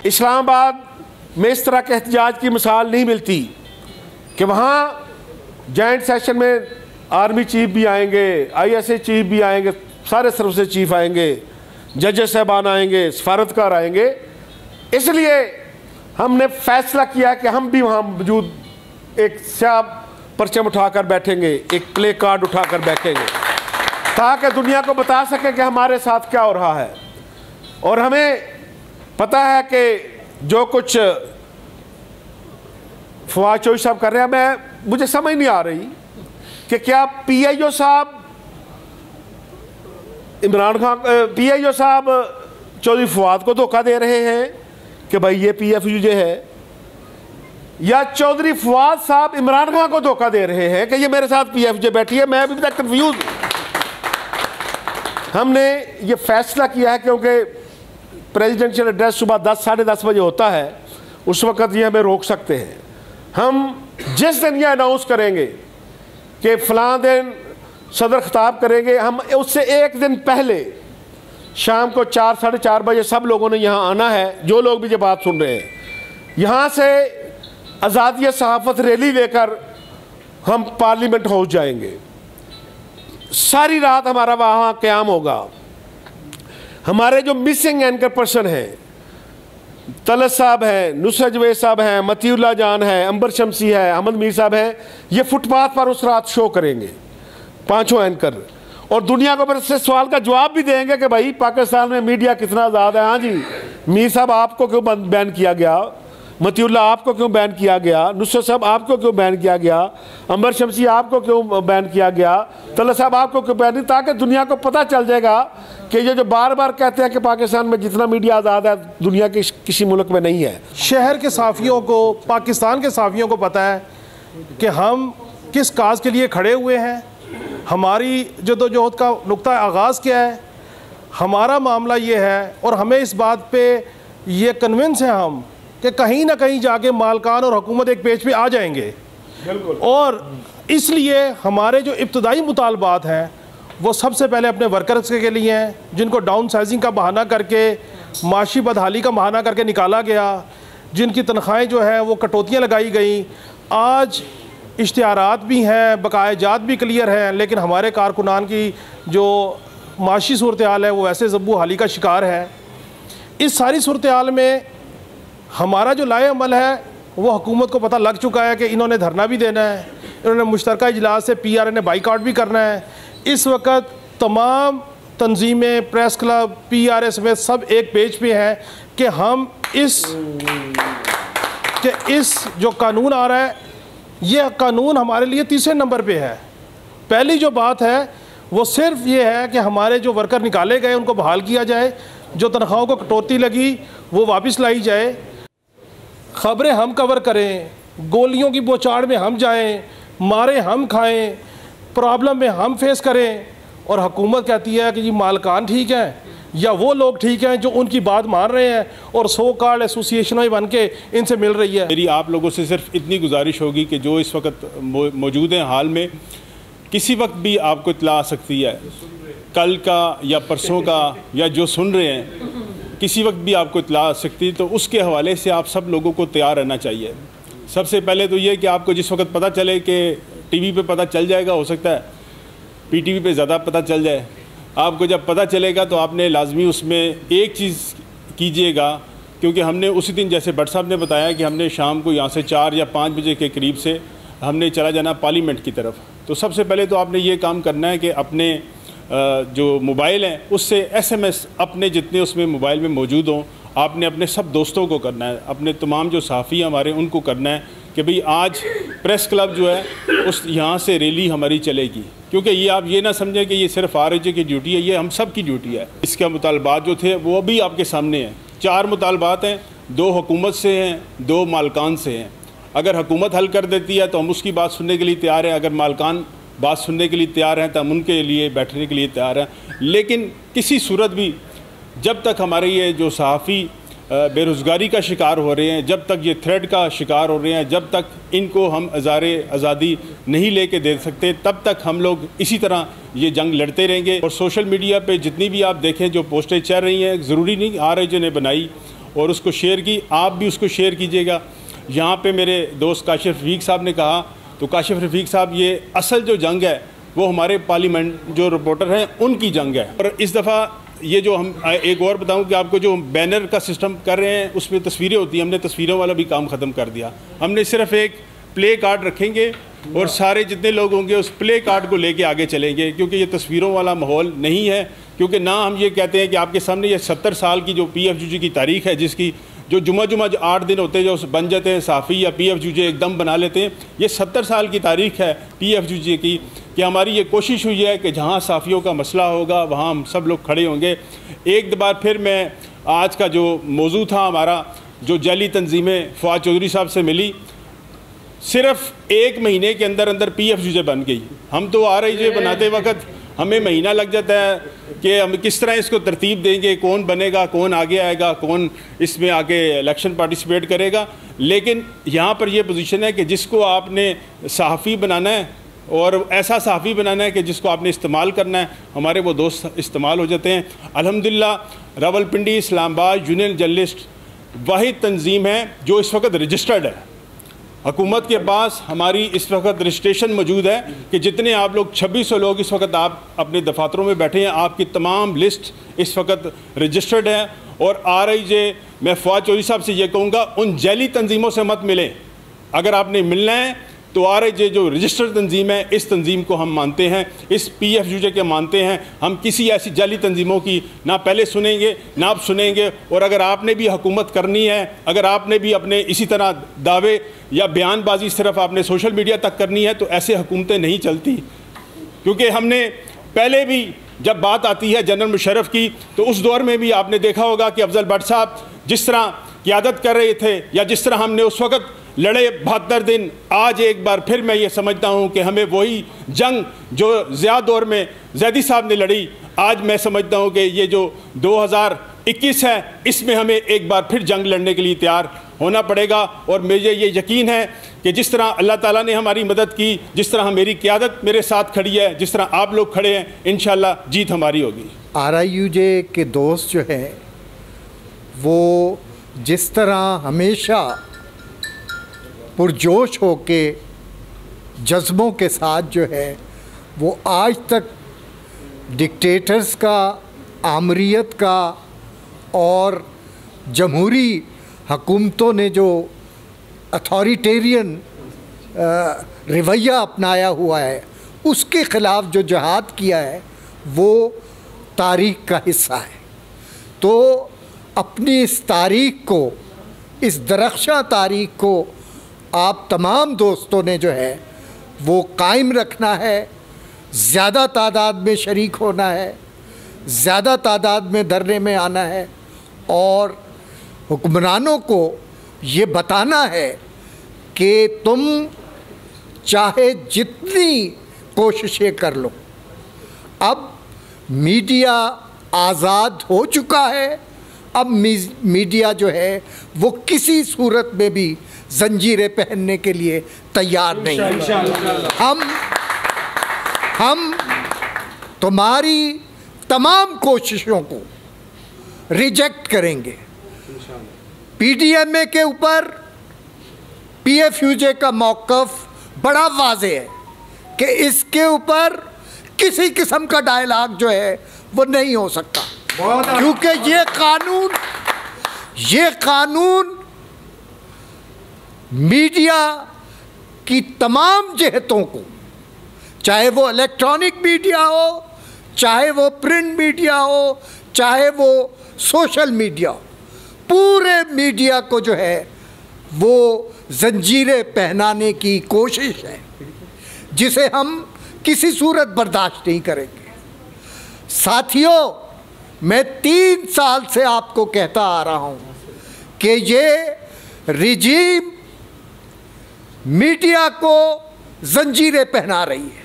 इस्लामाबाद में इस तरह के एहतजाज की मिसाल नहीं मिलती कि वहाँ जॉइंट सेशन में आर्मी चीफ भी आएंगे, ISA चीफ भी आएंगे, सारे सर्विसेज चीफ आएंगे, जजेस साहबान आएंगे, सफारतकार आएंगे। इसलिए हमने फैसला किया कि हम भी वहाँ मौजूद एक स्याह परचम उठाकर बैठेंगे, एक प्ले कार्ड उठाकर बैठेंगे, ताकि दुनिया को बता सके कि हमारे साथ क्या हो रहा है। और हमें पता है कि जो कुछ फवाद चौधरी साहब कर रहे हैं, मुझे समझ नहीं आ रही कि क्या PIO साहब इमरान खान, PIO साहब चौधरी फवाद को धोखा दे रहे हैं कि भाई ये PFUJ है, या चौधरी फवाद साहब इमरान खान को धोखा दे रहे हैं कि ये मेरे साथ PFUJ बैठी है। मैं अभी तक कंफ्यूज हूँ। हमने ये फैसला किया है क्योंकि प्रेसिडेंशियल एड्रेस सुबह 10 साढ़े 10 बजे होता है, उस वक़्त ये हमें रोक सकते हैं। हम जिस दिन ये अनाउंस करेंगे कि फ़लाँ दिन सदर खिताब करेंगे, हम उससे एक दिन पहले शाम को 4 साढ़े 4 बजे सब लोगों ने यहाँ आना है। जो लोग भी ये बात सुन रहे हैं, यहाँ से आज़ादी सहाफ़त रैली लेकर हम पार्लियामेंट हाउस जाएंगे। सारी रात हमारा वहाँ क़याम होगा। हमारे जो मिसिंग एंकर पर्सन हैं, तलत साहब हैं, नुसरत जवेद साहब हैं, मतीउल्लाह जान है, अंबर शमसी है, अहमद मीर साहब हैं, ये फुटपाथ पर उस रात शो करेंगे, 5 एंकर, और दुनिया को से सवाल का जवाब भी देंगे कि भाई पाकिस्तान में मीडिया कितना आज़ाद है। हाँ जी, मीर साहब आपको क्यों बैन किया गया, मतीउल्लाह आपको क्यों बैन किया गया, नुसरत साहब आपको क्यों बैन किया गया, अंबर शमसी आपको क्यों बैन किया गया, तलत साहब आपको क्यों बैन नहीं, ताकि दुनिया को पता चल जाएगा कि ये जो बार बार कहते हैं कि पाकिस्तान में जितना मीडिया आज़ाद है दुनिया के किसी मुल्क में नहीं है। शहर के साफ़ियों को, पाकिस्तान के साफ़ियों को पता है कि हम किस काज के लिए खड़े हुए हैं, हमारी जद्दोजहद का नुक्ता आगाज़ क्या है, हमारा मामला ये है। और हमें इस बात पे ये कन्विंस हैं हम कि कहीं ना कहीं जाके मालकान और हुकूमत एक पेज पे आ जाएंगे। और इसलिए हमारे जो इब्तदाई मुतालबात हैं वो सबसे पहले अपने वर्कर्स के लिए हैं, जिनको डाउन साइजिंग का बहाना करके, माशी बदहाली का बहाना करके निकाला गया, जिनकी तनख्वाहें जो हैं वो कटौतियाँ लगाई गई। आज इश्तिहारात भी हैं, बकायाजात भी क्लियर हैं, लेकिन हमारे कारकुनान की जो माशी सूरत हाल है वो ऐसे ज़ब्बू हाली का शिकार है। इस सारी सूरत हाल में हमारा जो लाए अमल है वो हुकूमत को पता लग चुका है कि इन्होंने धरना भी देना है, इन्होंने मुश्तरका इजलास से PRA ने बाइकआउट भी करना है। इस वक्त तमाम तंजीमें, प्रेस क्लब, PRA समेत सब एक पेज पे हैं कि हम इस जो कानून आ रहा है, ये कानून हमारे लिए तीसरे नंबर पे है। पहली जो बात है वो सिर्फ ये है कि हमारे जो वर्कर निकाले गए उनको बहाल किया जाए, जो तनख्वाहों को कटौती लगी वो वापस लाई जाए, ख़बरें हम कवर करें, गोलियों की बौछार में हम जाएं, मारे हम खाएं, प्रॉब्लम में हम फेस करें। और हुकूमत कहती है कि जी मालकान ठीक हैं या वो लोग ठीक हैं जो उनकी बात मान रहे हैं और सो कॉल्ड एसोसिएशनें बन के इनसे मिल रही है। मेरी आप लोगों से सिर्फ इतनी गुजारिश होगी कि जो इस वक्त मौजूद हैं हाल में, किसी वक्त भी आपको इत्तला आ सकती है, कल का या परसों का, या जो सुन रहे हैं किसी वक्त भी आपको इत्तला आ सकती है, तो उसके हवाले से आप सब लोगों को तैयार रहना चाहिए। सबसे पहले तो ये कि आपको जिस वक्त पता चले कि TV पे पता चल जाएगा, हो सकता है PTV पे ज़्यादा पता चल जाए, आपको जब पता चलेगा तो आपने लाजमी उसमें एक चीज़ कीजिएगा, क्योंकि हमने उसी दिन, जैसे भट्ट साहब ने बताया कि हमने शाम को यहाँ से 4 या 5 बजे के करीब से हमने चला जाना पार्लियामेंट की तरफ। तो सबसे पहले तो आपने ये काम करना है कि अपने जो मोबाइल हैं उससे SMS अपने जितने उसमें मोबाइल में मौजूद हों, आपने अपने सब दोस्तों को करना है, अपने तमाम जो साफ़ी हमारे उनको करना है कि भाई आज प्रेस क्लब जो है उस यहाँ से रैली हमारी चलेगी। क्योंकि ये आप ये ना समझें कि ये सिर्फ RJ की ड्यूटी है, ये हम सब की ड्यूटी है। इसके मुतालबात जो थे वो भी आपके सामने हैं। 4 मुतालबात हैं, 2 हुकूमत से हैं, 2 मालकान से हैं। अगर हुकूमत हल कर देती है तो हम उसकी बात सुनने के लिए तैयार हैं, अगर मालकान बात सुनने के लिए तैयार हैं तो हम उनके लिए बैठने के लिए तैयार हैं। लेकिन किसी सूरत भी जब तक हमारे ये जो सहाफ़ी बेरोज़गारी का शिकार हो रहे हैं, जब तक ये थ्रेड का शिकार हो रहे हैं, जब तक इनको हम आज़ादी नहीं लेके दे सकते, तब तक हम लोग इसी तरह ये जंग लड़ते रहेंगे। और सोशल मीडिया पे जितनी भी आप देखें जो पोस्टें चल रही हैं, ज़रूरी नहीं RJ ने बनाई और उसको शेयर की, आप भी उसको शेयर कीजिएगा। यहाँ पे मेरे दोस्त काशिफ रफ़ीक साहब ने कहा, तो काशिफ रफ़ीक साहब, ये असल जो जंग है वो हमारे पार्लियामेंट जो रिपोर्टर हैं उनकी जंग है। और इस दफ़ा ये जो हम एक और बताऊं कि आपको जो बैनर का सिस्टम कर रहे हैं उसमें तस्वीरें होती हैं, हमने तस्वीरों वाला भी काम ख़त्म कर दिया। हमने सिर्फ एक प्ले कार्ड रखेंगे और सारे जितने लोग होंगे उस प्ले कार्ड को लेके आगे चलेंगे, क्योंकि ये तस्वीरों वाला माहौल नहीं है। क्योंकि ना हम ये कहते हैं कि आपके सामने ये 70 साल की जो PFUG की तारीख़ है, जिसकी जो जुमा जो 8 दिन होते हैं जो बन जाते हैं साफ़ी या PFUG एकदम बना लेते हैं, ये 70 साल की तारीख़ है PFUG की, कि हमारी ये कोशिश हुई है कि जहाँ साफ़ियों का मसला होगा वहाँ हम सब लोग खड़े होंगे। एक बार फिर मैं आज का जो मौजू था हमारा, जो जाली तंजीमें फवाद चौधरी साहब से मिली, सिर्फ 1 महीने के अंदर अंदर PFUG बन गई। हम तो RIJ बनाते वक्त हमें महीना लग जाता है कि हम किस तरह इसको तरतीब देंगे, कौन बनेगा, कौन आगे आएगा, कौन इसमें आके इलेक्शन पार्टिसिपेट करेगा। लेकिन यहाँ पर यह पोजीशन है कि जिसको आपने सहाफ़ी बनाना है और ऐसा सहाफ़ी बनाना है कि जिसको आपने इस्तेमाल करना है, हमारे वो दोस्त इस्तेमाल हो जाते हैं। अल्हम्दुलिल्लाह रावलपिंडी इस्लामाबाद यूनियन जर्नलिस्ट वाहिद तंजीम है जो इस वक्त रजिस्टर्ड है। हुकूमत के पास हमारी इस वक्त रजिस्ट्रेशन मौजूद है कि जितने आप लोग 2600 लोग इस वक्त आप अपने दफातरों में बैठे हैं, आपकी तमाम लिस्ट इस वक्त रजिस्टर्ड है। और RIJ, मैं फवाद चौधरी साहब से ये कहूँगा, उन जैली तंजीमों से मत मिलें। अगर आपने मिलना है तो RIJ जो रजिस्टर्ड तंजीम है, इस तंजीम को हम मानते हैं, इस PFUG के मानते हैं। हम किसी ऐसी जाली तंजीमों की ना पहले सुनेंगे ना आप सुनेंगे। और अगर आपने भी हुकूमत करनी है, अगर आपने भी अपने इसी तरह दावे या बयानबाजी सिर्फ आपने सोशल मीडिया तक करनी है, तो ऐसे हुकूमतें नहीं चलती। क्योंकि हमने पहले भी जब बात आती है जनरल मुशर्रफ की, तो उस दौर में भी आपने देखा होगा कि अफजल भट्ट साहब जिस तरह क़यादत कर रहे थे या जिस तरह हमने उस वक्त लड़े 72 दिन, आज एक बार फिर मैं ये समझता हूँ कि हमें वही जंग जो ज़िया दौर में जैदी साहब ने लड़ी, आज मैं समझता हूँ कि ये जो 2021 है इसमें हमें एक बार फिर जंग लड़ने के लिए तैयार होना पड़ेगा। और मुझे ये यकीन है कि जिस तरह अल्लाह ताला ने हमारी मदद की, जिस तरह मेरी क़यादत मेरे साथ खड़ी है, जिस तरह आप लोग खड़े हैं, इंशाअल्लाह जीत हमारी होगी। RIUJ के दोस्त जो हैं वो जिस तरह हमेशा पुरजोश होके जज्बों के साथ जो है वो आज तक डिक्टेटर्स का, आमरीत का और जमहूरी हुकूमतों ने जो अथॉरिटेरियन रवैया अपनाया हुआ है उसके ख़िलाफ़ जो जहाद किया है वो तारीख़ का हिस्सा है। तो अपनी इस तारीख़ को, इस दरख्शां तारीख़ को आप तमाम दोस्तों ने जो है वो कायम रखना है, ज़्यादा तादाद में शरीक होना है, ज़्यादा तादाद में धरने में आना है और हुक्मरानों को ये बताना है कि तुम चाहे जितनी कोशिशें कर लो, अब मीडिया आज़ाद हो चुका है। अब मीडिया जो है वो किसी सूरत में भी जंजीरें पहनने के लिए तैयार नहीं है। हम तुम्हारी तमाम कोशिशों को रिजेक्ट करेंगे। PDMA के ऊपर PFUJ का मौक़िफ़ बड़ा वाज़ेह है कि इसके ऊपर किसी किस्म का डायलॉग जो है वो नहीं हो सकता, क्योंकि ये कानून मीडिया की तमाम जहतों को, चाहे वो इलेक्ट्रॉनिक मीडिया हो, चाहे वो प्रिंट मीडिया हो, चाहे वो सोशल मीडिया हो, पूरे मीडिया को जो है वो जंजीरें पहनाने की कोशिश है, जिसे हम किसी सूरत बर्दाश्त नहीं करेंगे। साथियों, मैं 3 साल से आपको कहता आ रहा हूं कि ये रिजीम मीडिया को जंजीरें पहना रही है,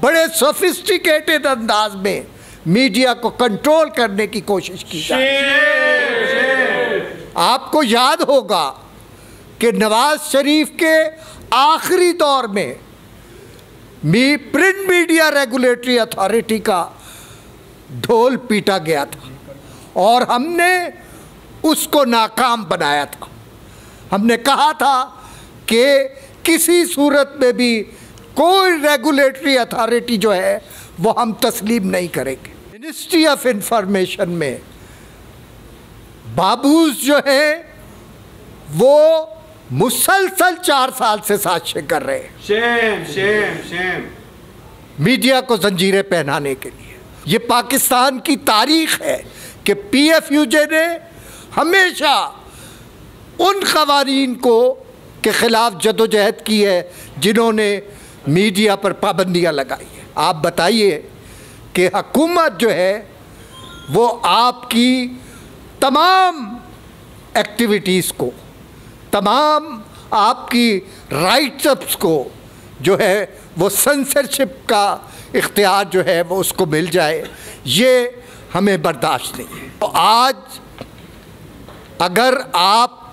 बड़े सोफिस्टिकेटेड अंदाज में मीडिया को कंट्रोल करने की कोशिश की जा रही है। आपको याद होगा कि नवाज शरीफ के आखिरी दौर में प्रिंट मीडिया रेगुलेटरी अथॉरिटी का ढोल पीटा गया था और हमने उसको नाकाम बनाया था। हमने कहा था कि किसी सूरत में भी कोई रेगुलेटरी अथॉरिटी जो है वो हम तस्लीम नहीं करेंगे। मिनिस्ट्री ऑफ इंफॉर्मेशन में बाबूस जो है वो मुसलसल 4 साल से साजिशें कर रहे हैं शेम मीडिया को जंजीरें पहनाने के लिए। ये पाकिस्तान की तारीख है कि PFUJ ने हमेशा उन क़वानीन के ख़िलाफ़ जदोजहद की है जिन्होंने मीडिया पर पाबंदियाँ लगाई है। आप बताइए कि हुकूमत जो है वो आपकी तमाम एक्टिविटीज़ को, तमाम आपकी राइट्स को जो है वो सेंसरशिप का इख्तियार जो है वो उसको मिल जाए, ये हमें बर्दाश्त नहीं है। तो आज अगर आप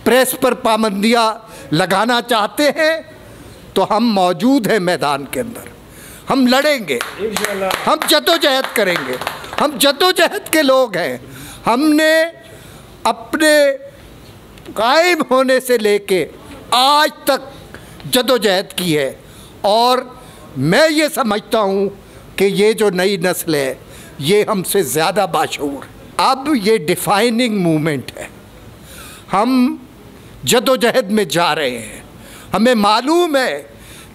प्रेस पर पाबंदियाँ लगाना चाहते हैं तो हम मौजूद हैं मैदान के अंदर, हम लड़ेंगे, हम जद्दोजहद करेंगे, हम जद्दोजहद के लोग हैं। हमने अपने कायम होने से लेके आज तक जद्दोजहद की है और मैं ये समझता हूँ कि ये जो नई नस्ल है ये हमसे ज़्यादा बाशऊर है। अब ये डिफाइनिंग मूवमेंट है, हम जद्दोजहद में जा रहे हैं। हमें मालूम है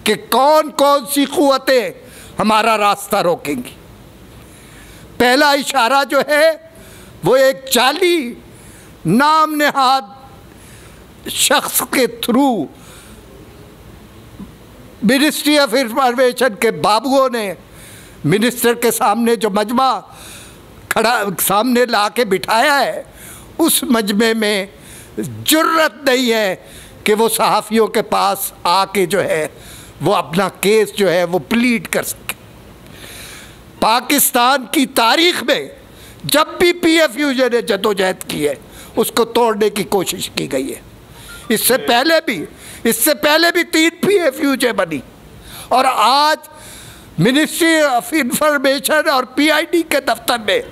कि कौन कौन सी क़ुव्वतें हमारा रास्ता रोकेंगी। पहला इशारा जो है वो एक जाली नाम नहाद शख्स के थ्रू मिनिस्ट्री ऑफ इंफॉर्मेशन के बाबुओं ने मिनिस्टर के सामने जो मजमा खड़ा सामने ला के बिठाया है, उस मजमे में जुर्रत नहीं है कि वो सहाफ़ियों के पास आके जो है वो अपना केस जो है वो प्लीड कर सके। पाकिस्तान की तारीख़ में जब भी PFUJ ने जद्दोजहद की है उसको तोड़ने की कोशिश की गई है। इससे पहले भी 3 PFUJ बनी और आज मिनिस्ट्री ऑफ इंफॉर्मेशन और PID के दफ्तर में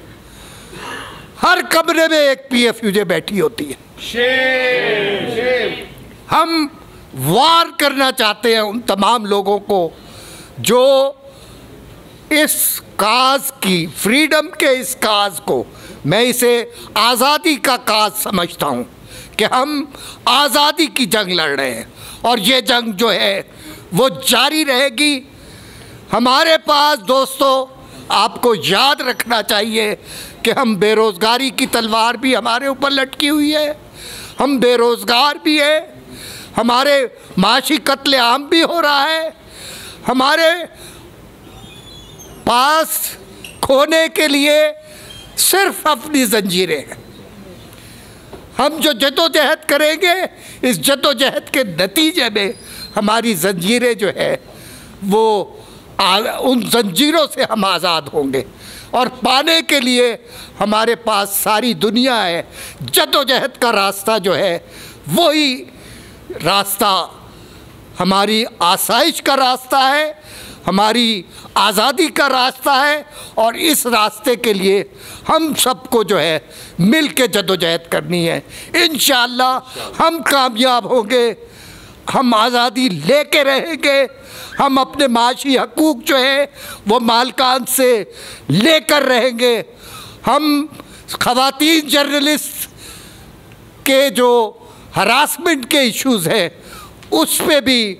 हर कमरे में एक PFUJ बैठी होती है। हम वार करना चाहते हैं उन तमाम लोगों को जो इस काज की, फ्रीडम के इस काज को, मैं इसे आज़ादी का काज समझता हूँ कि हम आज़ादी की जंग लड़ रहे हैं और ये जंग जो है वो जारी रहेगी। हमारे पास दोस्तों आपको याद रखना चाहिए कि हम बेरोज़गारी की तलवार भी हमारे ऊपर लटकी हुई है, हम बेरोज़गार भी हैं, हमारे माशी कत्लेआम भी हो रहा है, हमारे पास खोने के लिए सिर्फ अपनी जंजीरें हैं। हम जो जद्दोजहद करेंगे इस जद्दोजहद के नतीजे में हमारी जंजीरें जो है वो उन जंजीरों से हम आज़ाद होंगे और पाने के लिए हमारे पास सारी दुनिया है। जद्दोजहद का रास्ता जो है वही रास्ता हमारी आसाइश का रास्ता है, हमारी आज़ादी का रास्ता है और इस रास्ते के लिए हम सबको जो है मिल के जद्दोजहद करनी है। इंशाअल्लाह हम कामयाब होंगे, हम आज़ादी लेके रहेंगे, हम अपने माशी हकूक़ जो है वो मालकान से लेकर रहेंगे। हम ख़वातीन जर्नलिस्ट के जो हरासमेंट के इश्यूज़ हैं उस पे भी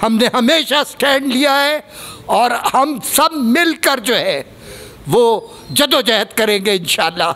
हमने हमेशा स्टैंड लिया है और हम सब मिलकर जो है वो जद्दोजहद करेंगे इंशाअल्लाह।